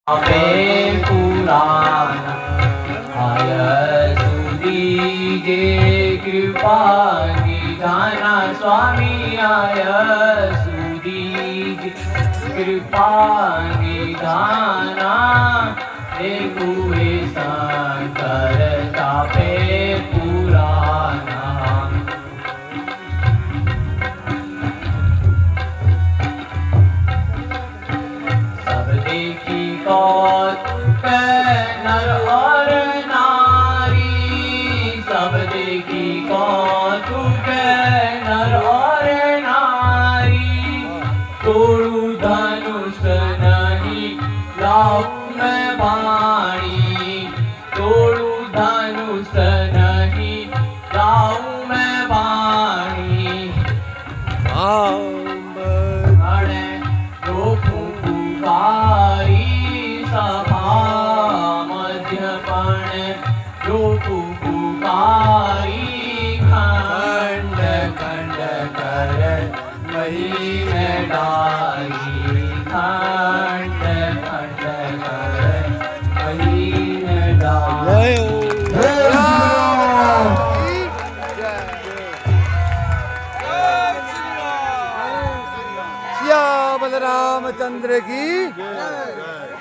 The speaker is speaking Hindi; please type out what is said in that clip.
આપે પુરાણ આય સુધી જે કૃપા નિધાના સ્વામી આય સુધી કૃપા નિધાના દેખુએ શંકર તાપે પુરાણા सब देखी कौतुक नर और नारी सब देखी कौतुक नर और नारी तोड़ू धनुष नहीं लाऊं मैं बाणी तोड़ू धनुष नहीं लाऊं मैं बाणी गणे लोकू पुकारी सभा मध्यपण लोकू पुकारी खंड खंड कर वही में डारी खंड खंड कर वही में डारी बलरामचंद्र की